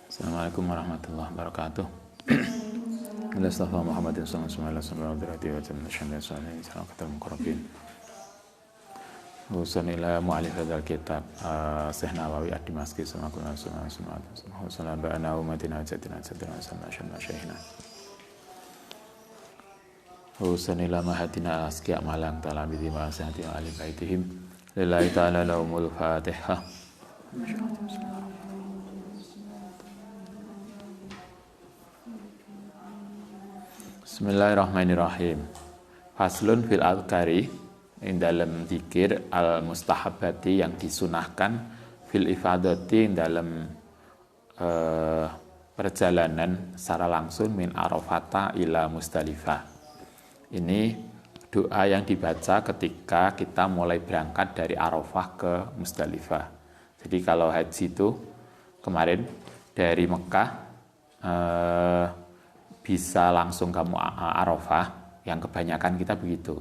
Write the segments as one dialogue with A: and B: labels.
A: Assalamualaikum warahmatullahi wabarakatuh. Mustafa Muhammadin sallallahu alaihi wasallam dirati wa jamna syamil salihin salakatul muqarrabin. Usanila mu'alif hadzal kitab Syekh Nawawi ad-Dimashqi sallallahu alaihi wasallam ba'ana umatina jatina sallallahu alaihi wasallam. Usanila mahadina asqiya malang talabidi wa sahati wa ali baitihim lillahi ta'ala lahumul fatihah. Bismillahirrahmanirrahim. Faslun fil adhkari, in dalam zikir al mustahabati yang disunahkan, fil ifadati dalam perjalanan secara langsung min Arafata ila Musdalifah. Ini doa yang dibaca ketika kita mulai berangkat dari Arafah ke Musdalifah. Jadi kalau haji itu kemarin dari Mekah bisa langsung ke Arafah, yang kebanyakan kita begitu.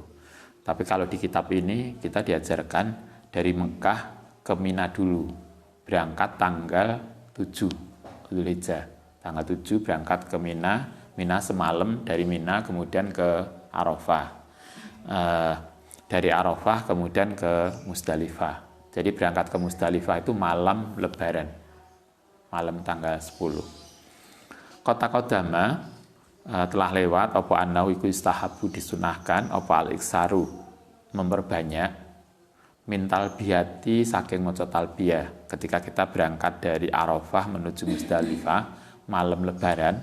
A: Tapi kalau di kitab ini kita diajarkan dari Mekah ke Mina dulu. Berangkat tanggal 7 Dzulhijjah. Tanggal 7 berangkat ke Mina, Mina semalam, dari Mina kemudian ke Arafah. Dari Arafah kemudian ke Musdalifah. Jadi berangkat ke Musdalifah itu malam Lebaran. Malam tanggal 10. Kota Kodama telah lewat apa annahu iku istahabu disunahkan apa al-iksaru memperbanyak min talbiyati saking maca talbiyah ketika kita berangkat dari Arafah menuju Musdalifah malam Lebaran,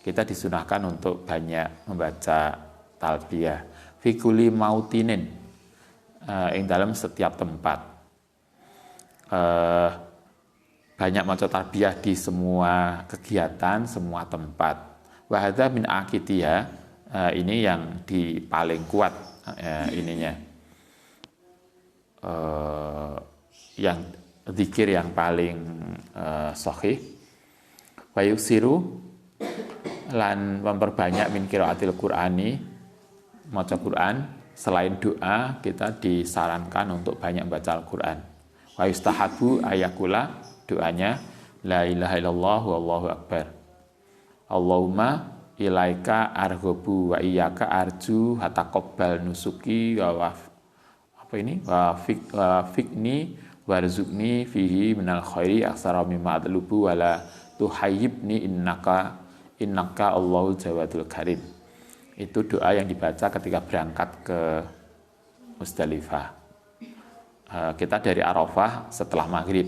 A: kita disunahkan untuk banyak membaca talbiyah fi kulli mautinin ing dalam setiap tempat, banyak maca talbiyah di semua kegiatan, semua tempat. Wahada min akidiyah, ini yang di paling kuat ininya, yang zikir yang paling sahih. Wa yuksiru lan memperbanyak min qiraatil Qur'ani, maca Quran. Selain doa, kita disarankan untuk banyak baca Al-Quran. Wa yustahabu ayakula, doanya la ilaha illallah wallahu akbar. Allahumma ilaika arghabu wa iyyaka arju hataqabbal nusuki wa fikni warzuqni fihi minal khairi aksara mimma atlubu wala tuhayyibni innaka Allahul jawadul karim. Itu doa yang dibaca ketika berangkat ke Musdalifah. Kita dari Arafah setelah maghrib,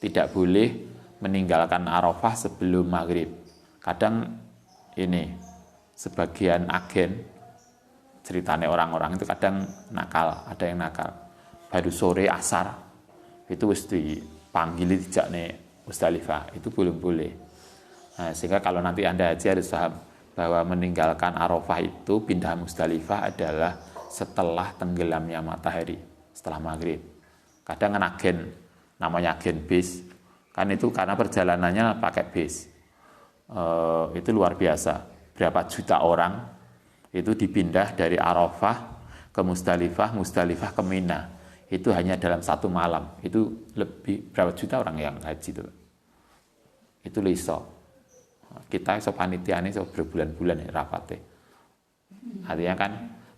A: tidak boleh meninggalkan Arafah sebelum maghrib. Kadang ini sebagian agen ceritanya orang-orang itu kadang nakal, ada yang nakal. Baru sore asar itu wis dipanggil dijak nih Musdalifah, itu belum boleh. Nah, sehingga kalau nanti Anda haji harus paham bahwa meninggalkan Arafah itu pindah Musdalifah adalah setelah tenggelamnya matahari, setelah maghrib. Kadang kan agen, namanya agen bis, kan itu karena perjalanannya pakai bis. Itu luar biasa, berapa juta orang itu dipindah dari Arafah ke Musdalifah, Musdalifah ke Mina, itu hanya dalam satu malam. Itu lebih berapa juta orang yang haji itu liso. Kita iso panitia ini iso berbulan-bulan ya rapatnya. Artinya kan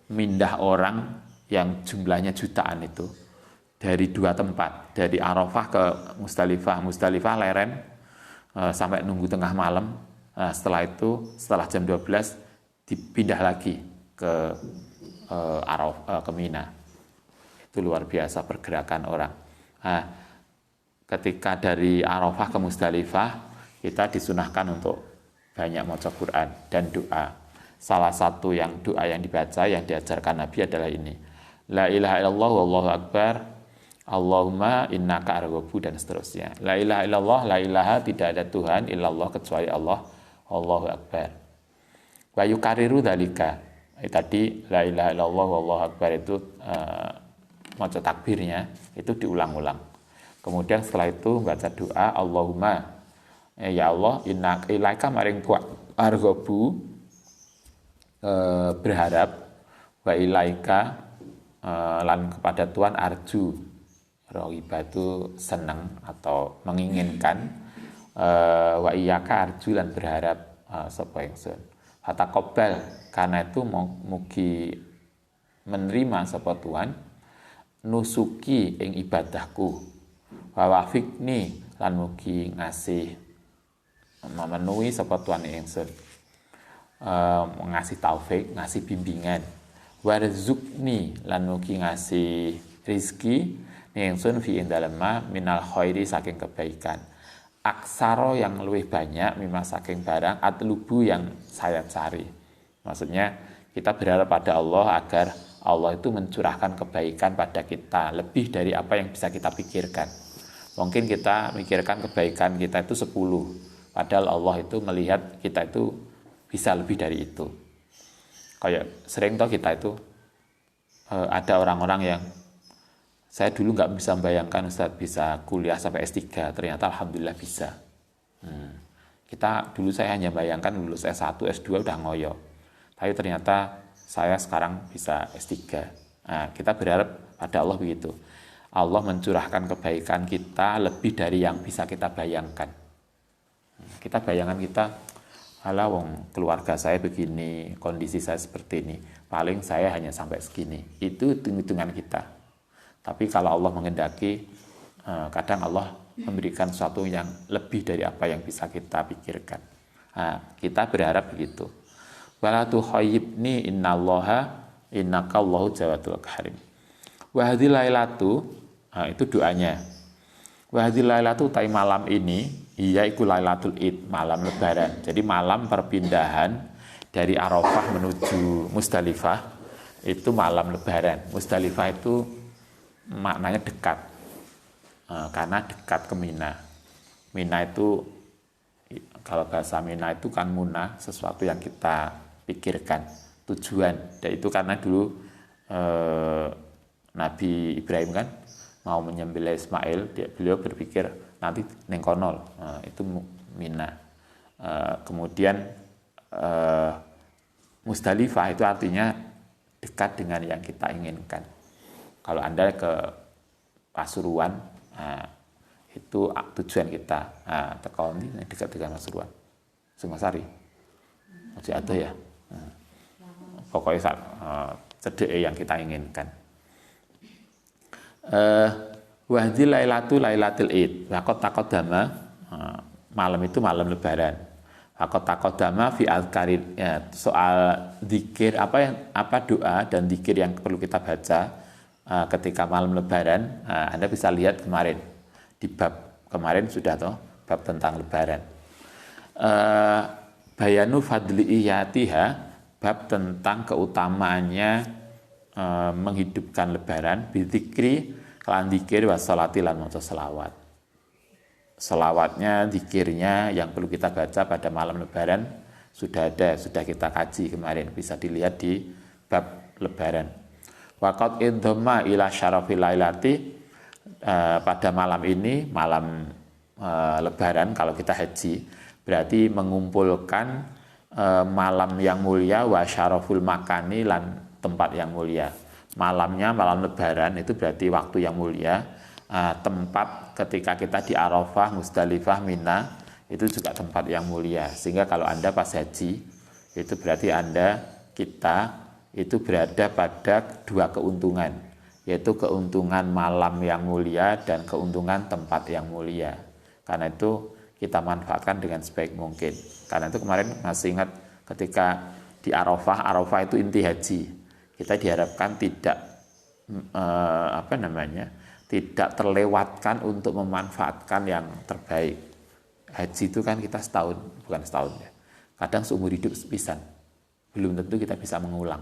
A: mindah orang yang jumlahnya jutaan itu dari dua tempat, dari Arafah ke Musdalifah, Musdalifah leren sampai nunggu tengah malam. Setelah itu, setelah jam 12 dipindah lagi ke Arafah, ke Mina. Itu luar biasa pergerakan orang. Ketika dari Arafah ke Musdalifah, kita disunahkan untuk banyak maca Quran dan doa. Salah satu yang doa yang dibaca yang diajarkan Nabi adalah ini. La ilaha illallah wallahu akbar. Allahumma innaka arghabu dan seterusnya. La ilaha illallah, la ilaha tidak ada Tuhan illallah kecuali Allah. Allahu akbar. Wa yukariru dzalika. Tadi la ilaha illallah wallahu akbar itu maca takbirnya itu diulang-ulang. Kemudian setelah itu baca doa Allahumma ya Allah innaka ilaika maring arghabu, berharap, wa ilaika lan kepada Tuhan arju, Raghiba itu senang atau menginginkan. Wa iyyaka arju lan berharap sapa ingsun. Fataqabbal, karena itu mugi menerima sapa Tuhan nusuki ing ibadahku. Wa wafiqni lan mugi ngasih memenuhi sapa Tuhan ingsun. Ngasih taufik, ngasih bimbingan. Warzuqni lan mugi ngasih rizki ingsun fi ing dalem minal khairi saking kebaikan. Aksaro yang lebih banyak mimma saking barang atlubu yang saya cari. Maksudnya kita berharap pada Allah agar Allah itu mencurahkan kebaikan pada kita lebih dari apa yang bisa kita pikirkan. Mungkin kita mikirkan kebaikan kita itu 10, padahal Allah itu melihat kita itu bisa lebih dari itu. Kayak sering toh kita itu ada orang-orang yang saya dulu nggak bisa membayangkan Ustadz bisa kuliah sampai S3, ternyata Alhamdulillah bisa. Dulu saya hanya bayangkan lulus S1, S2 udah ngoyo. Tapi ternyata saya sekarang bisa S3. Nah, kita berharap pada Allah begitu. Allah mencurahkan kebaikan kita lebih dari yang bisa kita bayangkan. Kita bayangan kita, alah wong keluarga saya begini, kondisi saya seperti ini, paling saya hanya sampai segini. Itu hitung-hitungan kita. Tapi kalau Allah menghendaki, kadang Allah memberikan sesuatu yang lebih dari apa yang bisa kita pikirkan. Kita berharap begitu. Wala tukhayyibni innallaha innakallahu jawadul karim. Wa hadhil lailatu, itu doanya. Wa hadhil lailatu tai malam ini, iya iku lailatul id, malam lebaran. Jadi malam perpindahan dari Arafah menuju Musdalifah itu malam lebaran. Musdalifah itu maknanya dekat, karena dekat ke Mina. Mina itu, kalau bahasa Mina itu kan munah, sesuatu yang kita pikirkan, tujuan. Dan itu karena dulu Nabi Ibrahim kan mau menyembelih Ismail, beliau berpikir nanti neng konol, itu Mina. Kemudian Musdalifah itu artinya dekat dengan yang kita inginkan. Kalau Anda ke Pasuruan, itu tujuan kita. Teko ini dekat dengan Pasuruan. Summasari. Masih ada ya. Pokoknya cedek yang kita inginkan. Wahdi lailatul id. Waqad taqaddama, malam itu malam lebaran. Waqad taqaddama fi azkarin, soal zikir, apa doa dan zikir yang perlu kita baca ketika malam lebaran. Anda bisa lihat kemarin di bab kemarin sudah toh bab tentang lebaran. Bayanu fadli iyatiha, bab tentang keutamaannya menghidupkan lebaran, bizikri kelan zikir wassalati lan maca selawat. Selawatnya, zikirnya yang perlu kita baca pada malam lebaran sudah kita kaji kemarin, bisa dilihat di bab lebaran. Waqad idhamma ila syarafil lailati, pada malam ini, malam lebaran kalau kita haji, berarti mengumpulkan malam yang mulia wa syaraful makani lan tempat yang mulia. Malamnya malam lebaran itu berarti waktu yang mulia, tempat ketika kita di Arafah, Musdalifah, Mina itu juga tempat yang mulia. Sehingga kalau Anda pas haji itu berarti kita itu berada pada dua keuntungan, yaitu keuntungan malam yang mulia dan keuntungan tempat yang mulia. Karena itu kita manfaatkan dengan sebaik mungkin. Karena itu kemarin masih ingat ketika di Arafah itu inti haji. Kita diharapkan tidak tidak terlewatkan untuk memanfaatkan yang terbaik. Haji itu kan kita setahun, bukan setahun ya. Kadang seumur hidup sepisan. Belum tentu kita bisa mengulang.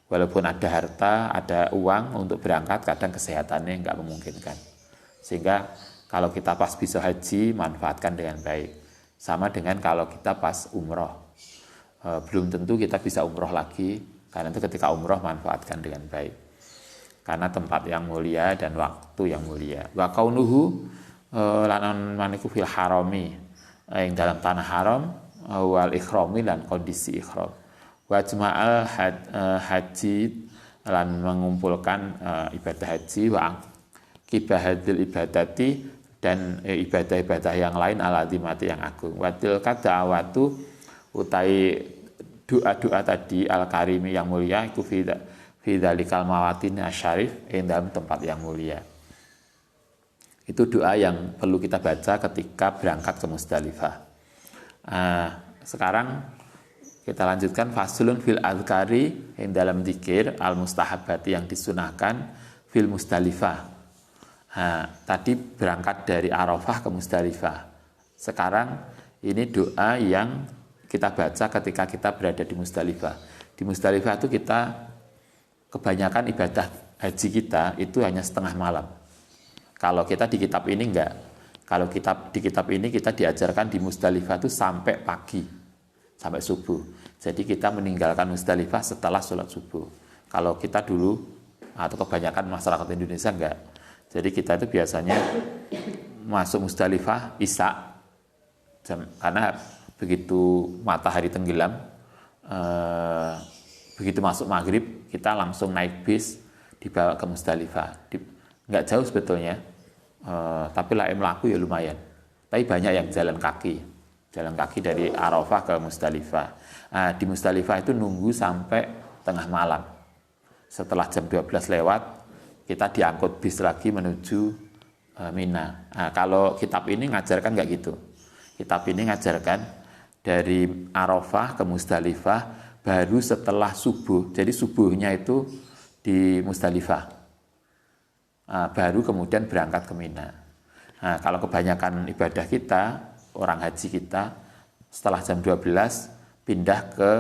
A: Walaupun ada harta, ada uang untuk berangkat, kadang kesehatannya nggak memungkinkan. Sehingga kalau kita pas bisa haji, manfaatkan dengan baik. Sama dengan kalau kita pas umroh, belum tentu kita bisa umroh lagi. Karena itu ketika umroh, manfaatkan dengan baik. Karena tempat yang mulia dan waktu yang mulia. Wa kaunuhu lanan maniku fil harami, yang dalam tanah haram, wal ikhrami dan kondisi ikhram. Wa jma'al haji lan mengumpulkan ibadah haji wa kibahadil ibadati dan ibadah-ibadah yang lain al-azimati yang agung. Watil kada'awatu utai doa-doa tadi al-karimi yang mulia iku fi dzalikal mawatin asyarif ing dalam tempat yang mulia. Itu doa yang perlu kita baca ketika berangkat ke Musdalifah. Sekarang kita lanjutkan faslun fil azkari yang dalam zikir al mustahabati yang disunahkan fil Musdalifah. Tadi berangkat dari Arafah ke Musdalifah. Sekarang ini doa yang kita baca ketika kita berada di Musdalifah. Di Musdalifah itu kita kebanyakan ibadah haji kita itu hanya setengah malam. Kalau kita di kitab ini enggak. Kalau di kitab ini kita diajarkan di Musdalifah itu sampai pagi, sampai subuh. Jadi kita meninggalkan Musdalifah setelah sholat subuh. Kalau kita dulu atau kebanyakan masyarakat Indonesia enggak. Jadi kita itu biasanya masuk Musdalifah isya, karena begitu matahari tenggelam, begitu masuk maghrib kita langsung naik bis dibawa ke Musdalifah. Enggak jauh sebetulnya, tapi melaku ya lumayan. Tapi banyak yang jalan kaki dari Arafah ke Musdalifah. Di Musdalifah itu nunggu sampai tengah malam. Setelah jam 12 lewat, kita diangkut bis lagi menuju Mina. Kalau kitab ini ngajarkan nggak gitu. Kitab ini ngajarkan dari Arafah ke Musdalifah baru setelah subuh. Jadi subuhnya itu di Musdalifah. Baru kemudian berangkat ke Mina. Kalau kebanyakan ibadah kita, orang haji kita, setelah jam 12 pindah ke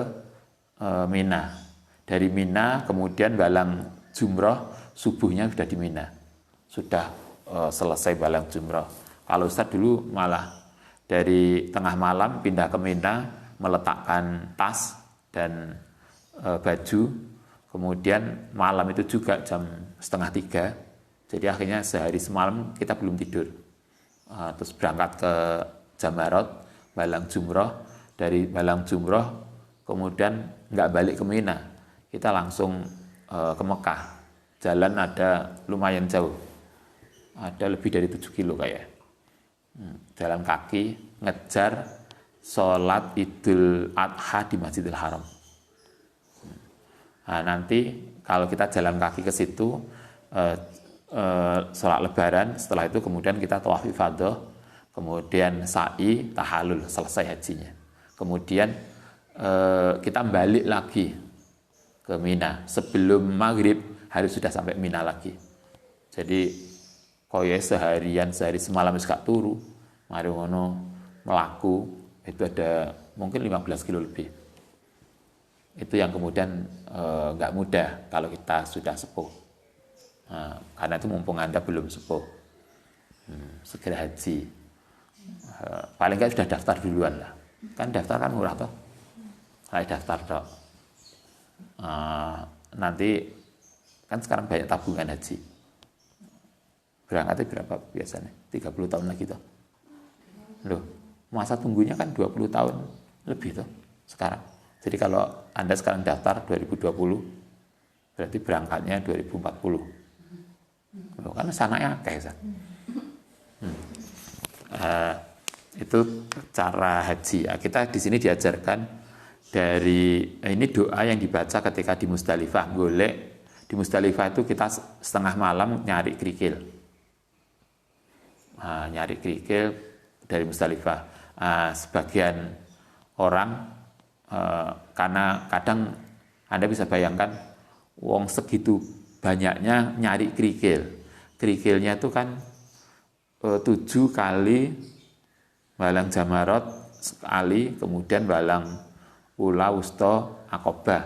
A: Mina. Dari Mina kemudian balang jumroh, subuhnya sudah di Mina. Sudah selesai balang jumroh. Kalau Ustadz dulu malah dari tengah malam pindah ke Mina, meletakkan tas dan baju. Kemudian malam itu juga jam 2:30. Jadi akhirnya sehari semalam kita belum tidur. Terus berangkat ke Jamarot, balang jumroh. Dari balang jumroh kemudian nggak balik ke Mina, kita langsung ke Mekah. Jalan ada lumayan jauh, ada lebih dari 7 kilo kayak. Jalan kaki ngejar sholat Idul Adha di Masjidil Haram. Nanti kalau kita jalan kaki ke situ, sholat Lebaran, setelah itu kemudian kita tawaf ifadah, kemudian sa'i, tahalul, selesai hajinya. Kemudian kita balik lagi ke Mina. Sebelum maghrib harus sudah sampai Mina lagi. Jadi koye sehari semalam wis gak turu. Mari ngono melaku itu ada mungkin 15 kilo lebih. Itu yang kemudian nggak mudah kalau kita sudah sepuh. Karena itu mumpung Anda belum sepuh, segera haji. Paling nggak sudah daftar duluan lah. Kan daftar kan murah toh. Saya daftar toh. Nanti kan sekarang banyak tabungan haji. Berangkatnya berapa biasanya? 30 tahun lagi toh. Loh, masa tunggunya kan 20 tahun lebih toh sekarang. Jadi kalau Anda sekarang daftar 2020, berarti berangkatnya 2040. Loh, kan sananya kayak itu cara haji. Kita di sini diajarkan dari ini doa yang dibaca ketika di Musdalifah. Golek di Musdalifah itu kita setengah malam nyari kerikil. Nyari kerikil dari Musdalifah. Sebagian orang karena kadang Anda bisa bayangkan wong segitu banyaknya nyari kerikil. Kerikilnya itu kan 7 kali balang Jamarot sekali, kemudian balang Ula, Wusto, Akobah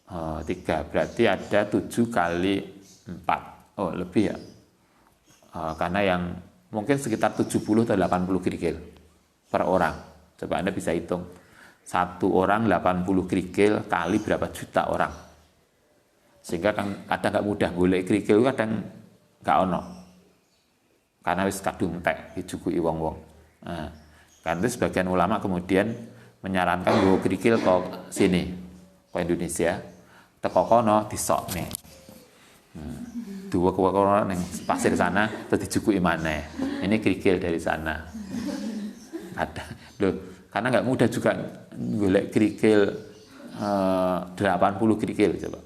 A: 3, berarti ada 7 kali 4. Oh lebih ya, karena yang mungkin sekitar 70 atau 80 kerikil per orang. Coba Anda bisa hitung, satu orang 80 kerikil kali berapa juta orang. Sehingga kan kadang nggak mudah golek kerikil, kadang nggak ono. Karena wis kadung tek dijugui wong-wong. Karena itu sebagian ulama kemudian menyarankan bawa kerikil ke sini, ke Indonesia. teko kono disokne. Dua kono ning pasir sana terus dijukuki maneh. Ini kerikil dari sana. Ada. Loh, karena nggak mudah juga golek kerikil 80 kerikil coba.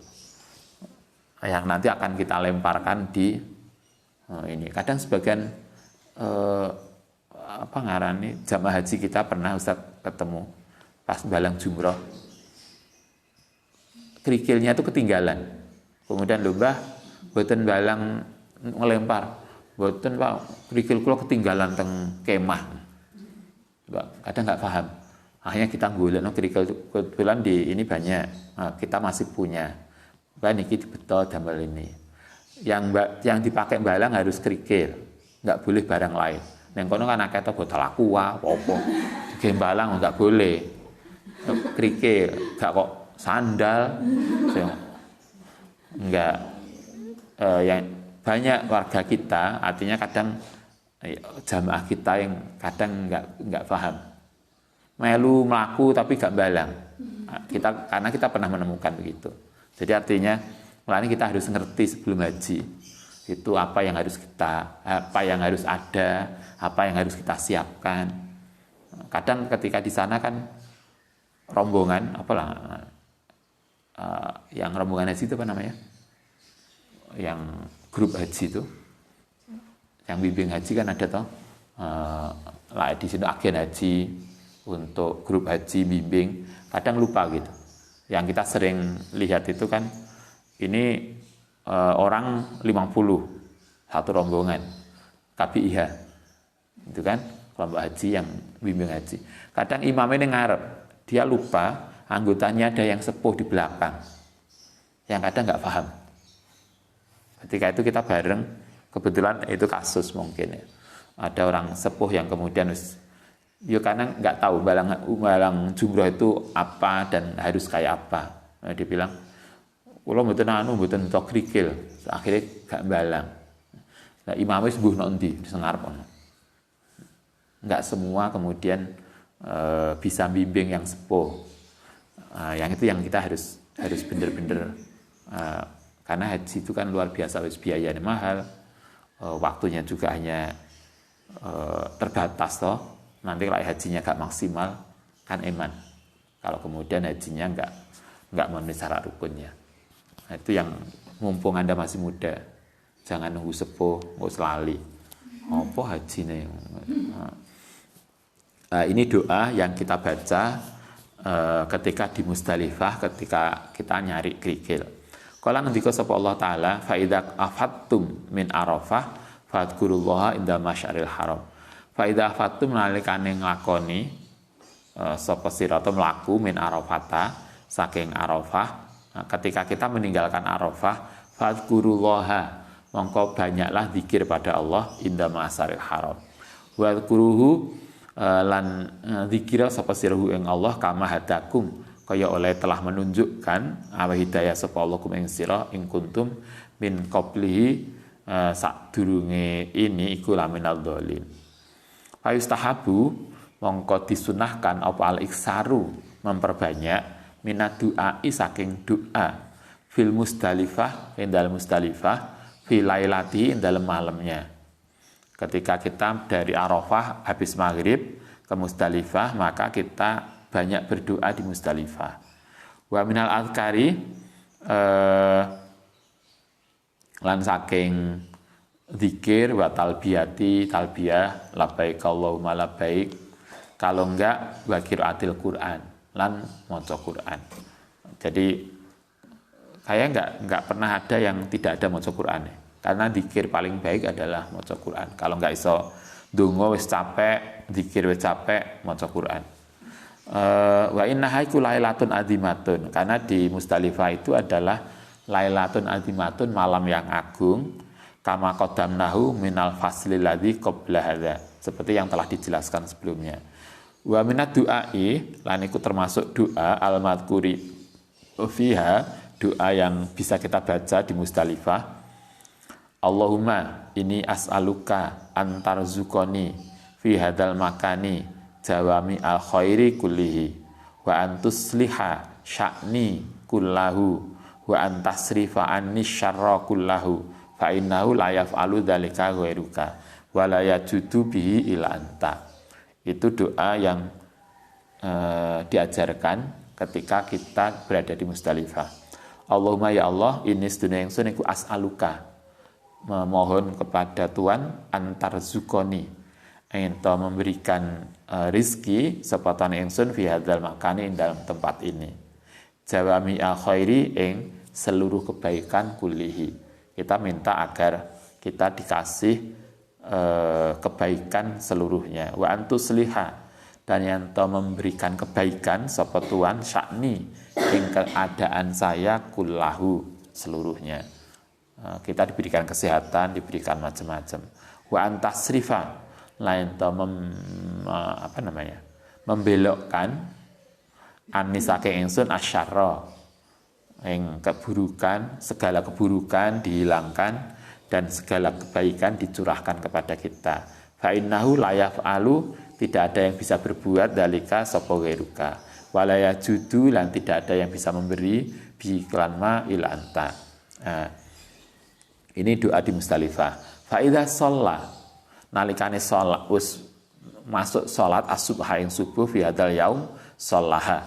A: Yang nanti akan kita lemparkan di ini. Kadang sebagian apa ngarani jamaah haji kita pernah Ustaz ketemu pas balang jumroh. Kerikilnya itu ketinggalan. Kemudian lomba boten balang ngelempar. Boten Pak, kerikil kula ketinggalan teng kemah. Kadang nggak paham. Akhirnya kita golek kerikil kebetulan di ini banyak. Nah, kita masih punya. Kan iki betul damel ini. Yang dipakai balang harus kerikil. Nggak boleh barang lain. Neng kono kan akeh to botol aqua apa-apa. Balang nggak boleh. Kerikil, gak kok sandal. Enggak yang banyak warga kita, artinya kadang jamaah kita yang kadang enggak paham. Melu melaku tapi gak balang. Karena kita pernah menemukan begitu. Jadi artinya mulanya kita harus ngerti sebelum haji. Itu apa yang harus ada, apa yang harus kita siapkan. Kadang ketika di sana kan rombongan yang rombongan haji itu apa namanya? Yang grup haji itu, yang bimbing haji kan ada toh, lah di sini agen haji untuk grup haji bimbing, kadang lupa gitu. Yang kita sering lihat itu kan, ini orang 50 satu rombongan, KBIH, itu kan kelompok haji yang bimbing haji. Kadang imamnya ngarep, dia lupa anggotanya ada yang sepuh di belakang, yang kadang nggak paham. Ketika itu kita bareng, kebetulan itu kasus mungkin ya. Ada orang sepuh yang kemudian ya karena nggak tahu balang jumroh itu apa dan harus kayak apa. Nah, dia bilang, "Kulo mboten mboten tok krikil." Akhirnya gak balang. Nah, imamnya sembuh nanti di sengarep. Nggak semua kemudian bisa bimbing yang sepuh. Yang itu yang kita harus bener-bener karena haji itu kan luar biasa, biayanya mahal, waktunya juga hanya terbatas toh. Nanti kalau hajinya gak maksimal kan eman. Kalau kemudian hajinya nggak memenuhi syarat rukunnya. Nah, itu yang mumpung Anda masih muda, jangan nunggu sepuh, nggak selali. Apa hajinya? Ini doa yang kita baca ketika di Musdalifah, ketika kita nyari kerikil. Kala ngendika sapa Allah taala, fa idza afattum min Arafah fadhkurullaha inda masyaril haram. Fa idza afattum nalikane nglakoni sapa sira ta mlaku min Arafata saking Arafah, ketika kita meninggalkan Arafah fadhkurullaha, mongko banyaklah zikir pada Allah inda masyaril haram. Wa dzkuruhu lan zikira sapa sirahu ing Allah kama hadakum, kaya oleh telah menunjukkan awa hidayah sapa Allah kum ing sira ing kuntum min qablihi sadurunge ini iku laminal dhalin. Fayustahabu mongko disunahkan apa al iksaru memperbanyak minad du'ai saking doa fil Musdalifah ing dalem Musdalifah fi lailati ing dalem malamnya. Ketika kita dari Arafah habis maghrib ke Musdalifah, maka kita banyak berdoa di Musdalifah. Wa minal azkari lan saking zikir wa talbiyah labbaik Allahumma labbaik, kalau enggak wa qiraatil Quran lan maca Quran. Jadi kayak enggak pernah ada yang tidak ada maca Quran ya. Karena zikir paling baik adalah maca Quran. Kalau enggak iso donga wis capek, zikir wis capek, maca Quran. Wa inna haiku lailatun azimatun, karena di Musdalifah itu adalah lailatun azimatun, malam yang agung, kama qaddamnahu minal faslil ladzi qabla hadza, seperti yang telah dijelaskan sebelumnya. Wa minad du'ai, lan iku termasuk doa al-madhkuri fiha, doa yang bisa kita baca di Musdalifah. Allahumma ini as'aluka antarzukoni fi hadzal makani jawami al khairi kullihi wa antusliha sya'ni kullahu wa antasrifa anni syarra kullahu fa innahu la yaf'alu dzalika ghairuka wa la yajudu bihi ila anta. Itu doa yang diajarkan ketika kita berada di Musdalifah. Allahumma ya Allah, ini sedune ingsun iku as'aluka, memohon kepada Tuhan antar zukoni ento memberikan rizki sepatan ingsun fi hadzal makani dalam tempat ini. Jawami al khairi ing seluruh kebaikan kulihi. Kita minta agar kita dikasih kebaikan seluruhnya. Wa antusliha, dan yang memberikan kebaikan sapa Tuhan sya'ni ing keadaan saya kullahu seluruhnya. Kita diberikan kesehatan, diberikan macam-macam. Wa antasrifa, lain membelokkan anisake ingsun asyarra ing keburukan, segala keburukan dihilangkan dan segala kebaikan dicurahkan kepada kita. Fa innahu la yaf'alu, tidak ada yang bisa berbuat dalika sapa ghairuka. Wala yajudu, lan tidak ada yang bisa memberi bi iklan ma ila anta. Ini doa di Musdalifah. Fa idza shalla, nalikane salat us masuk salat as-subha ing subuh fi hadzal yaum shallaha.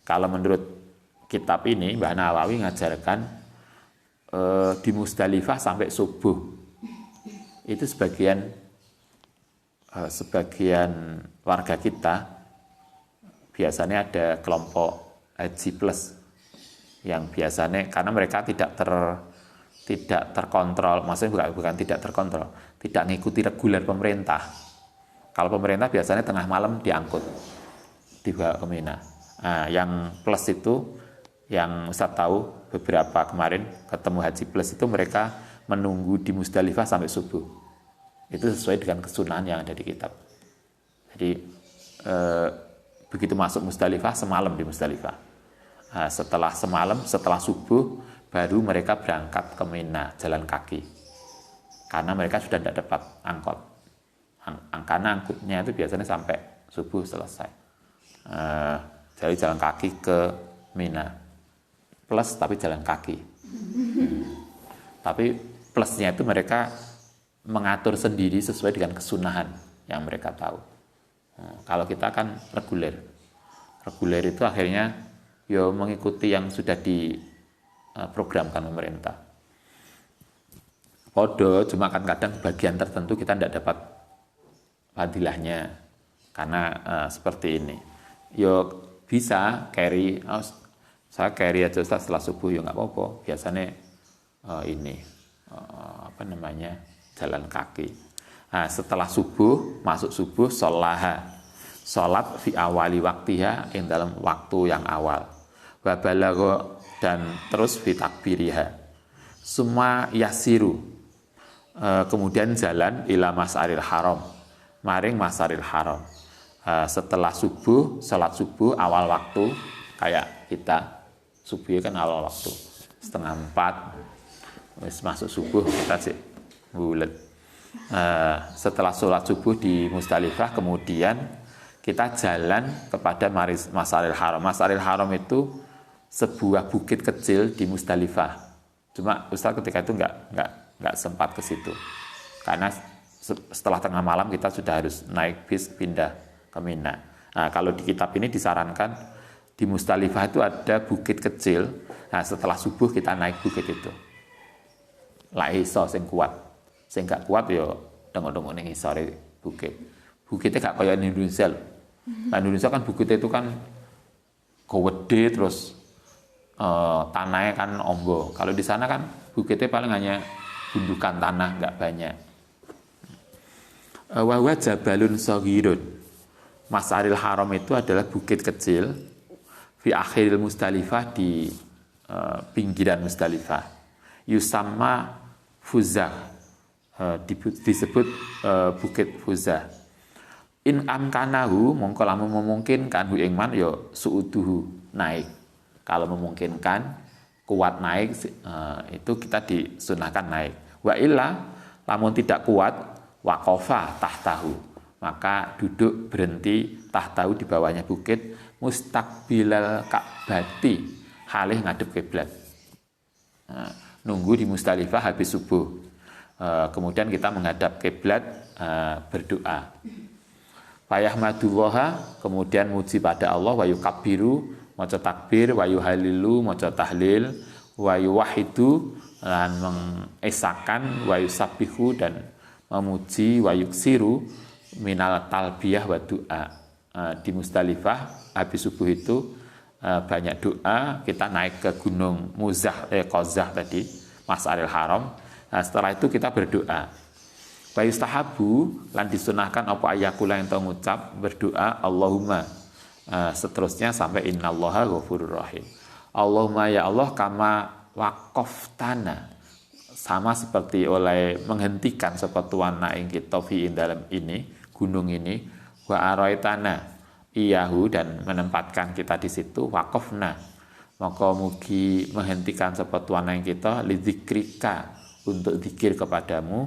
A: Kalau menurut kitab ini Mbah Nawawi ngajarkan di Musdalifah sampai subuh. Itu sebagian warga kita biasanya ada kelompok haji plus yang biasanya karena mereka tidak terkontrol, maksudnya bukan tidak terkontrol, tidak mengikuti reguler pemerintah. Kalau pemerintah biasanya tengah malam diangkut dibawa ke Mina. Yang plus itu yang Ustaz tahu beberapa kemarin ketemu haji plus itu mereka menunggu di Musdalifah sampai subuh. Itu sesuai dengan kesunahan yang ada di kitab. Jadi begitu masuk Musdalifah, semalam di Musdalifah. Setelah semalam, setelah subuh, baru mereka berangkat ke Mina jalan kaki. Karena mereka sudah tidak dapat angkot. Karena angkutnya itu biasanya sampai subuh selesai. Jadi jalan kaki ke Mina. Plus tapi jalan kaki. Tapi plusnya itu mereka mengatur sendiri sesuai dengan kesunahan yang mereka tahu. Kalau kita kan reguler. Reguler itu akhirnya mengikuti yang sudah diprogramkan pemerintah. Podo, cuma kan kadang bagian tertentu kita tidak dapat fadilahnya karena seperti ini. Bisa carry, saya carry aja Ustaz setelah subuh nggak apa-apa. Biasanya jalan kaki. Setelah subuh, masuk subuh, sholat fi awali waktiha, yang dalam waktu yang awal. Wa balagha, dan terus fi takbiriha. Summa yasiru, kemudian jalan ila mas'aril haram, maring mas'aril haram. Setelah subuh, sholat subuh awal waktu, kayak kita subuh kan awal waktu 3:30, masuk subuh kita sih bulet. Setelah sholat subuh di Musdalifah, kemudian kita jalan kepada Mas'aril Haram. Mas'aril Haram itu sebuah bukit kecil di Musdalifah. Cuma Ustaz ketika itu nggak sempat ke situ karena setelah tengah malam kita sudah harus naik bis pindah ke Mina. Kalau di kitab ini disarankan di Musdalifah itu ada bukit kecil. Setelah subuh kita naik bukit itu. Lah iso sing kuat. Sing gak kuat dengok-dengok ning isore bukit. Bukitnya gak kayak di Indonesia loh. Nah, Indonesia kan bukitnya itu kan gede terus tanahnya kan ombo. Kalau di sana kan bukitnya paling hanya gundukan tanah, gak banyak. Wa huwa jabalun shaghirun. Mas'aril Haram itu adalah bukit kecil fi akhiril Musdalifah, di pinggiran Musdalifah. Yusamma Fuzah, disebut bukit Fuzah. In amkanahu, mongko lamun memungkinkan hu ing man suuduhu, naik. Kalau memungkinkan kuat naik, itu kita disunahkan naik. Wa illa, lamun tidak kuat, waqafa tahtahu, maka duduk berhenti tahtahu, di bawahnya bukit, mustaqbilal Ka'bati, halih ngadep kiblat. Nunggu di Musdalifah habis subuh. Kemudian kita menghadap kiblat, berdoa. Fayahmadullaha, kemudian muji pada Allah, wa yukabbiru, maca takbir, wa yuhalilu, maca tahlil, wa yuwahidu, lan mengesakan, wa yusabbihu, dan memuji, wa yuksiru minal talbiyah wa doa. Di Musdalifah habis subuh itu banyak doa. Kita naik ke gunung Qazah tadi, Masyaril Haram. Setelah itu kita berdoa. Wa yustahabu, lan disunahkan apa ayakula yang tahu ngucap berdoa Allahumma, seterusnya sampai innallaha ghafurur rahim. Allahumma ya Allah, kama waqaftana, sama seperti oleh menghentikan sepetuana ing kita fi dalam ini, gunung ini, wa araitana iyahu, dan menempatkan kita di situ, waqafna, maka mugi menghentikan sepetuana ing kita lidzikrika, untuk zikir kepadamu,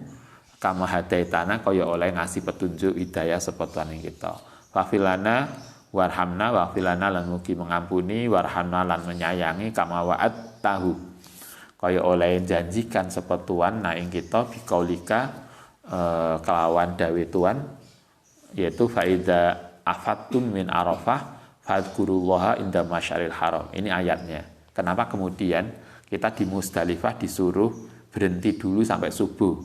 A: kama hadaitana, kaya oleh ngasih petunjuk hidayah sepetuan yang kita. Wafilana warhamna, wafilana lan mugi mengampuni, warhamna lan menyayangi, kama wa'at tahu, kaya oleh janjikan sepetuan na ing kita bikaulika, kelawan dawe Tuhan, yaitu faida afattum min arafah fadkurullaha inda masyaril haram. Ini ayatnya. Kenapa kemudian kita di Musdalifah disuruh berhenti dulu sampai subuh?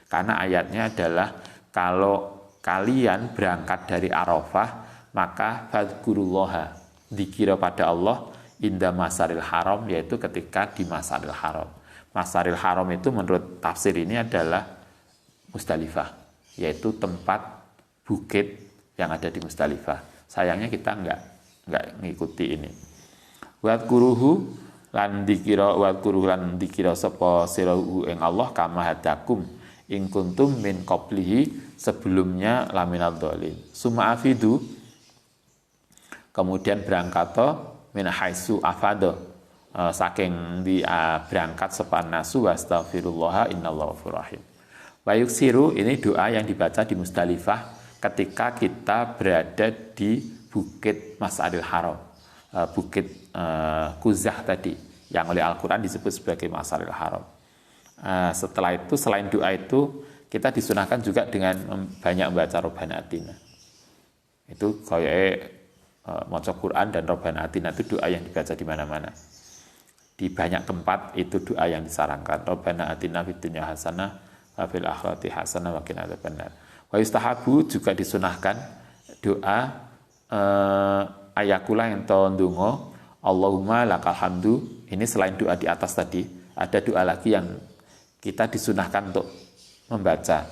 A: Karena ayatnya adalah kalau kalian berangkat dari Arafah, maka fadkurullaha, dikira pada Allah, inda masaril haram, yaitu ketika di masaril haram. Masaril haram itu menurut tafsir ini adalah Musdalifah, yaitu tempat bukit yang ada di Musdalifah. Sayangnya kita enggak ngikuti ini. Wadkuruhu lan dikira sapa sirahu ing Allah kama hadakum in kuntum min qablihi, sebelumnya laminal dhalin. Summa afidu, kemudian berangkat min haitsu afada, saking di berangkat sepanasu wastaghfirullah innallaha ghafurur rahim. Wa yuksiru, ini doa yang dibaca di Musdalifah ketika kita berada di Bukit Masyaril Haram, Bukit Qazah tadi, yang oleh Al-Quran disebut sebagai Masyaril Haram. Setelah itu, selain doa itu, kita disunahkan juga dengan banyak membaca Rabbana Atina. Itu kayak maca Quran dan Rabbana Atina itu doa yang dibaca di mana-mana. Di banyak tempat itu doa yang disarankan. Rabbana Atina fid dunya hasanah wa fil akhirati hasanah wa qina adzabannar. Wa yustahabu, juga disunahkan doa ayakula yang ndonga Allahumma lakal hamdu. Ini selain doa di atas tadi, ada doa lagi yang kita disunahkan untuk membaca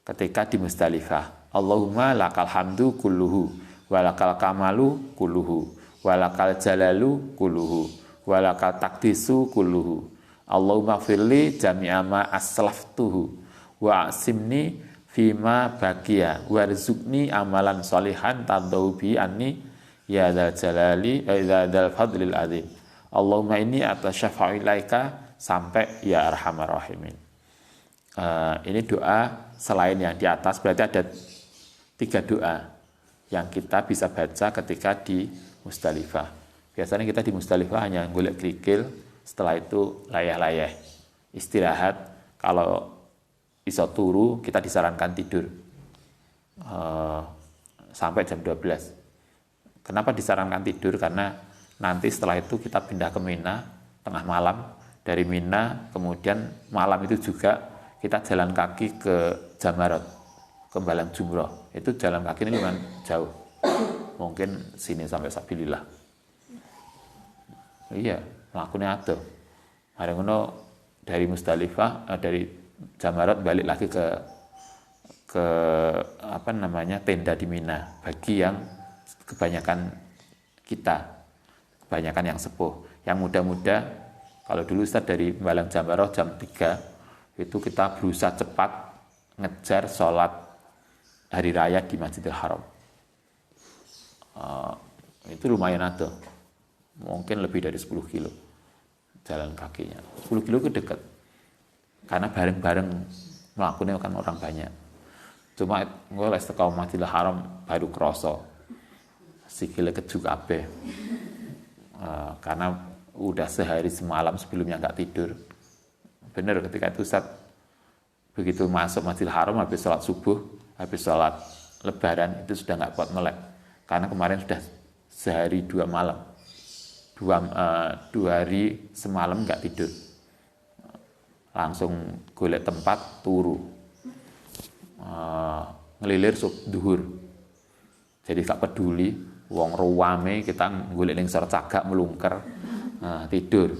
A: ketika di Musdalifah. Allahumma lakal hamdu kulluhu, walakal kamalu kulluhu, walakal jalalu kulluhu, walakal takdisu kulluhu. Allahumma firli jami'a ma aslaftuhu, wa asimni fima baqiya, warzuqni amalan salihan tadau bi anni ya dzal jalali wa dzal fadlil azim. Allahumma inni atasyafa'u ilaika, sampai ya arhamar rahimin. Ini doa selain yang di atas, berarti ada 3 doa yang kita bisa baca ketika di Musdalifah. Biasanya kita di Musdalifah hanya golek krikil, setelah itu layah-layah istirahat. Kalau iso turu, kita disarankan tidur sampai jam 12. Kenapa disarankan tidur? Karena nanti setelah itu kita pindah ke Mina tengah malam. Dari Mina, kemudian malam itu juga kita jalan kaki ke Jamarat, ke Balang Jumroh. Itu jalan kaki ini lumayan jauh, mungkin sini sampai Sabilillah. Iya, melakukannya ada. Hari ngono dari Musdalifah, dari Jamarat balik lagi ke tenda di Mina. Bagi yang kebanyakan yang sepuh, yang muda-muda. Kalau dulu Ustaz dari Balang Jamaroh jam 3, itu kita berusaha cepat ngejar sholat hari raya di Masjidil Haram. Itu lumayan ada, mungkin lebih dari 10 kilo jalan kakinya. 10 kilo itu dekat, karena bareng-bareng melakukannya kan orang banyak. Cuma gue les teko Masjidil Haram baru kroso sikile keju kabeh, karena udah sehari semalam sebelumnya nggak tidur. Benar ketika itu Ustaz begitu masuk Masjidil Haram habis sholat subuh, habis sholat lebaran itu sudah nggak kuat melek. Karena kemarin sudah sehari 2 malam. 2 hari semalam nggak tidur. Langsung golek tempat turu. Ngelilir duhur. Jadi gak peduli wong ruwame kita golek ning sor cagak melungker. Tidur.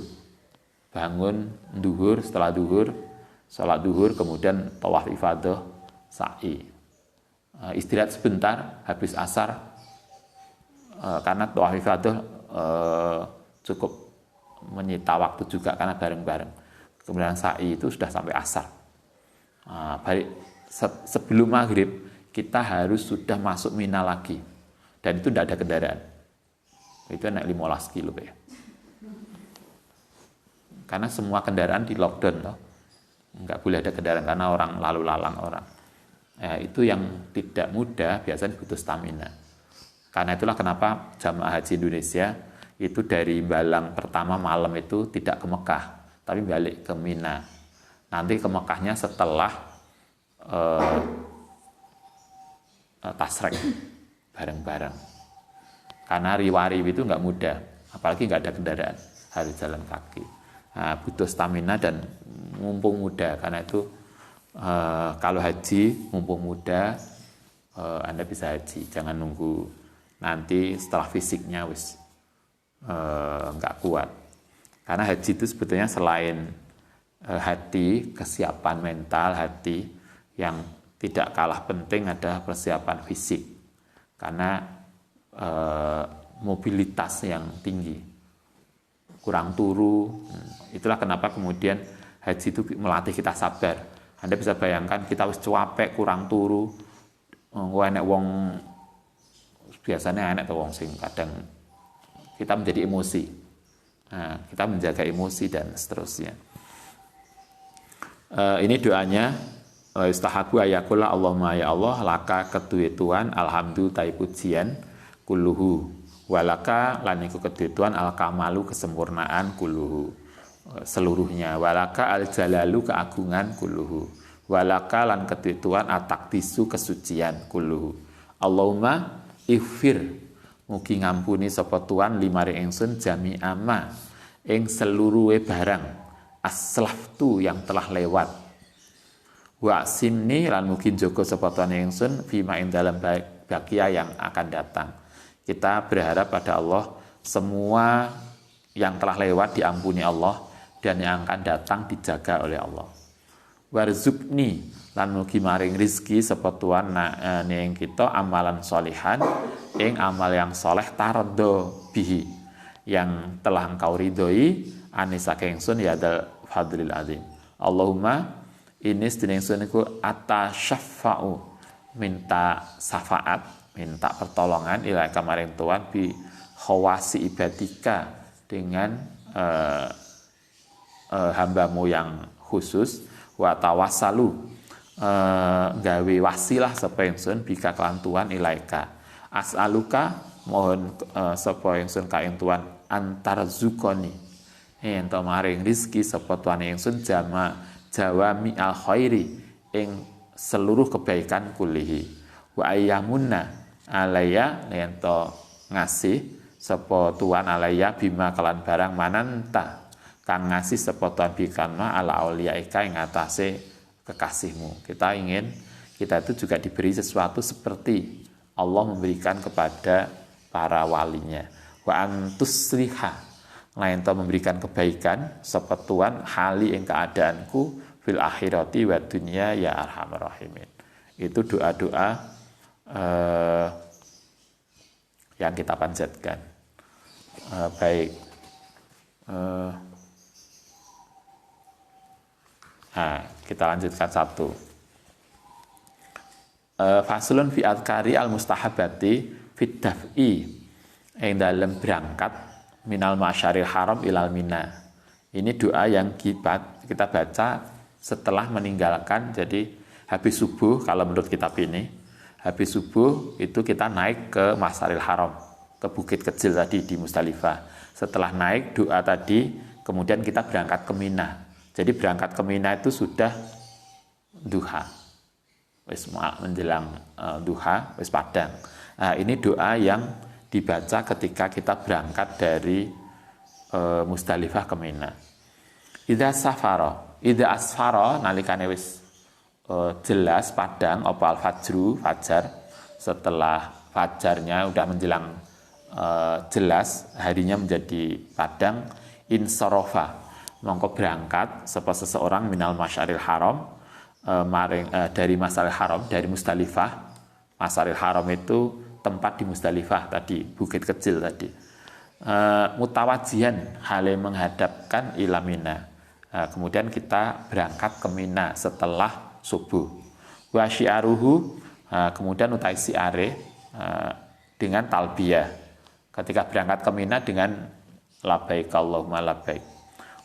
A: Bangun duhur, setelah duhur salat duhur, kemudian tawaf ifadah, sa'i. Istirahat sebentar habis asar. Karena tawaf ifadah cukup menyita waktu juga karena bareng-bareng. Kemudian sa'i itu sudah sampai asar. Sebelum maghrib kita harus sudah masuk Mina lagi, dan itu tidak ada kendaraan. Itu naik 15 kilo ya. Karena semua kendaraan di lockdown loh. Nggak boleh ada kendaraan karena orang lalu lalang orang. Itu yang tidak mudah, biasanya butuh stamina. Karena itulah kenapa jamaah haji Indonesia itu dari Balang pertama malam itu tidak ke Mekah, tapi balik ke Mina. Nanti ke Mekahnya setelah tasrek bareng-bareng. Karena riwari itu nggak mudah, apalagi nggak ada kendaraan, harus jalan kaki. Butuh stamina dan mumpung muda. Karena itu kalau haji mumpung muda, Anda bisa haji. Jangan nunggu nanti setelah fisiknya nggak kuat. Karena haji itu sebetulnya selain hati, kesiapan mental hati, yang tidak kalah penting ada persiapan fisik. Karena mobilitas yang tinggi, kurang turu. Itulah kenapa kemudian haji itu melatih kita sabar. Anda bisa bayangkan kita harus capek, kurang turu, enek wong biasanya enek wong sing kadang kita menjadi emosi. Kita menjaga emosi dan seterusnya. Ini doanya, istahabu ayakula Allahumma ya Allah laka kedue Tuhan alhamdulillah pujian kulluhu walaka lan iku kedue Tuhan al kamalu kesempurnaan kulluhu seluruhnya, walaka al jalalu keagungan kulluhu, walaka lan kedue Tuhan atakdisu kesucian kulluhu. Allahumma ighfir mugi ngampuni sapa Tuhan limare ingsun jami'a ma ing seluruhe barang aslaftu yang telah lewat, wa simni lan mugi njaga sapa Tuhan ingsun fima ing dalam bakia yang akan datang. Kita berharap pada Allah semua yang telah lewat diampuni Allah dan yang akan datang dijaga oleh Allah. Warzukni lan mugi maring rizki sapa Tuhan ning kita amalan solihan ing amal yang soleh taraddo bihi yang telah engkau ridhoi anisa kengsun ya dal fadlil azim. Allahumma ini sedene ingsun iku atasyafa'u minta syafaat, minta pertolongan ila kamaring Tuhan bi khawasi ibadika dengan hambamu yang khusus, wa tawassalu gawe wasilah sapa ingsun bika kelan Tuhan ilaika as'aluka mohon sapa ingsun ka ing Tuhan antar zukoni ento maring rizki sapa Tuhan ingsun jawami al khairi ing seluruh kebaikan kulihi wa ayyamunna alaya ento ngasih sapa Tuhan alaya bima kelan barang mananta kang ngasih sapa Tuhan bikama ala auliyaika ing atase kekasihmu. Kita ingin kita itu juga diberi sesuatu seperti Allah memberikan kepada para walinya. Wa antusliha lain to memberikan kebaikan sapa Tuhan hali ing keadaanku fil akhirati wa dunya ya arhamar rahimin. Itu doa-doa yang kita panjatkan. Baik. Kita lanjutkan satu. Faslun fi adkari al mustahabati fit daf'i yang dalam berangkat minal masyaril haram ilal mina. Ini doa yang kita baca setelah meninggalkan, jadi habis subuh kalau menurut kitab ini, habis subuh itu kita naik ke Masyaril Haram. ke bukit kecil tadi di Musdalifah. Setelah naik doa tadi, kemudian kita berangkat ke Mina. Jadi berangkat ke Mina itu sudah duha, wis menjelang duha, wis padang. Nah, ini doa yang dibaca ketika kita berangkat dari Musdalifah ke Mina. Idza asfara nalikane wis jelas padang apa al-fajru fajar, setelah fajarnya udah menjelang jelas harinya menjadi padang, insorofa mongko berangkat sapa seseorang minal masyaril haram dari Masyaril Haram, dari Musdalifah. Masyaril Haram itu tempat di Musdalifah tadi, bukit kecil tadi. Mutawajihan hale menghadapkan ila Mina. Kemudian kita berangkat ke Mina setelah subuh. Wa syi'aruhu, kemudian utai si'are dengan talbiyah. Ketika berangkat ke Mina dengan labbaik Allahumma labbaik.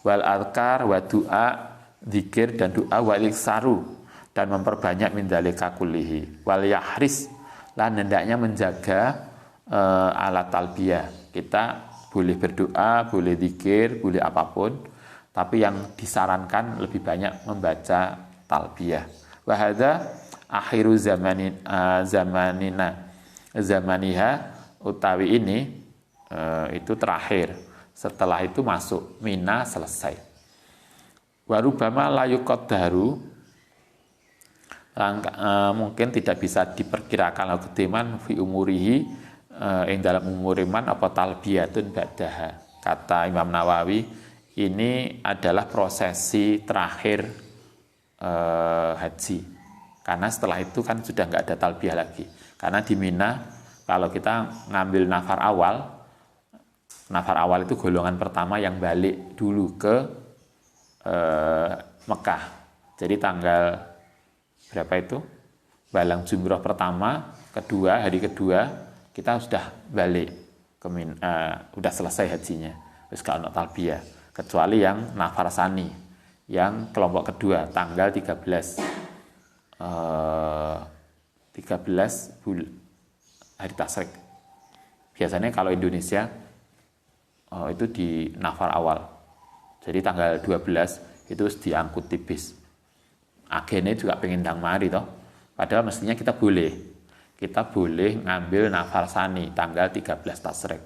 A: Wal adkar wa du'a, zikir dan doa, wal iksaru dan memperbanyak min dzalika kullihi, wal yahris lan hendaknya menjaga alat talbiyah. Kita boleh berdoa, boleh zikir, boleh apapun, tapi yang disarankan lebih banyak membaca talbiyah. Wa hadza akhiru zamaniha utawi ini itu terakhir. Setelah itu masuk Mina selesai. Warubama layukot daru, mungkin tidak bisa diperkirakan ketiman fi umurihi yang dalam umuriman apa talbiyatun ba'daha. Kata Imam Nawawi, ini adalah prosesi terakhir haji, karena setelah itu kan sudah nggak ada talbiyah lagi. Karena di Mina kalau kita ngambil nafar awal itu golongan pertama yang balik dulu ke Mekah. Jadi tanggal berapa itu? Balang jumroh pertama, kedua, hari kedua kita sudah balik ke udah selesai hajinya. Terus kalau talbiyah, kecuali yang nafar sani, yang kelompok kedua tanggal 13 hari Tasyrik. Biasanya kalau Indonesia itu di nafar awal. Jadi tanggal 12 itu diangkut tipis. Agennya juga pengen ndang mari toh. Padahal mestinya kita boleh ngambil nafar sani tanggal 13 Tasyrik.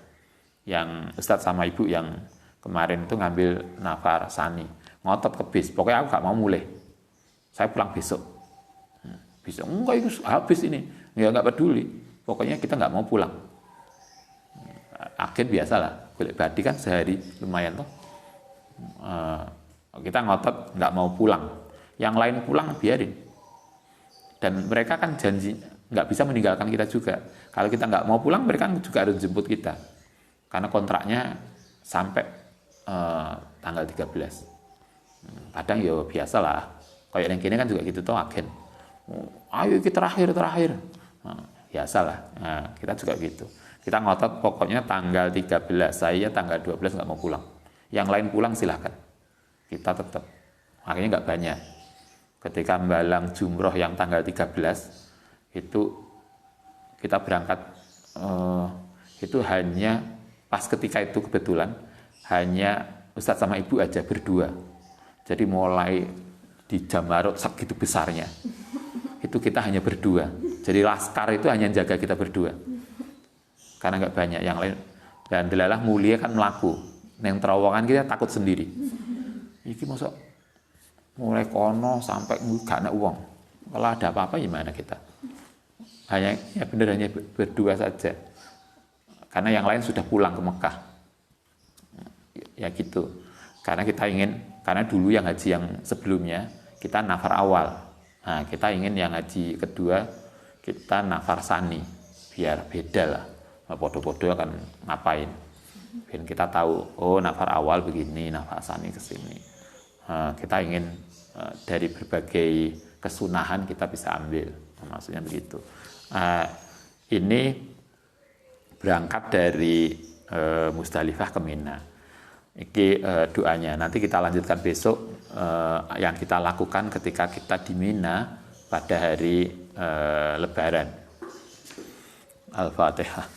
A: Yang Ustadz sama Ibu yang kemarin itu ngambil nafar sani, ngotot ke bis. Pokoknya aku gak mau mulai. Saya pulang besok. Besok enggak, itu habis ini. Ya nggak peduli. Pokoknya kita nggak mau pulang. Agen biasalah. Boleh badi kan sehari lumayan toh. Kita ngotot nggak mau pulang, yang lain pulang biarin. Dan mereka kan janji nggak bisa meninggalkan kita juga. Kalau kita nggak mau pulang, mereka juga harus jemput kita, karena kontraknya sampai tanggal 13. Kadang ya biasalah, kayak yang gini kan juga gitu toh agen. Ayo kita terakhir. Biasalah. Nah, kita juga gitu. Kita ngotot pokoknya tanggal 13, saya tanggal 12 nggak mau pulang. Yang lain pulang silahkan. Kita tetap. Akhirnya nggak banyak. Ketika balang jumroh yang tanggal 13, itu kita berangkat, itu hanya, pas ketika itu kebetulan, hanya Ustadz sama Ibu aja berdua. Jadi mulai di Jamarot segitu besarnya, itu kita hanya berdua. Jadi laskar itu hanya jaga kita berdua. Karena nggak banyak yang lain. Dan delalah mulia kan melaku. Yang terowongan kita takut sendiri. Iki masuk mulai kono sampai gak ada uang. Kalau ada apa-apa gimana kita? Hanya berdua saja. Karena yang lain sudah pulang ke Mekah. Ya gitu. Karena dulu yang haji yang sebelumnya kita nafar awal. Nah, kita ingin yang haji kedua kita nafar sani. Biar beda lah. Podo-podo akan ngapain. Biar kita tahu, oh nafar awal begini, nafar sani ke sini. Kita ingin dari berbagai kesunahan kita bisa ambil. Maksudnya begitu. Ini berangkat dari Musdalifah ke Mina. Ini doanya. Nanti kita lanjutkan besok yang kita lakukan ketika kita di Mina pada hari Lebaran. Al-Fatihah.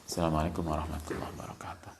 A: Assalamualaikum warahmatullahi wabarakatuh.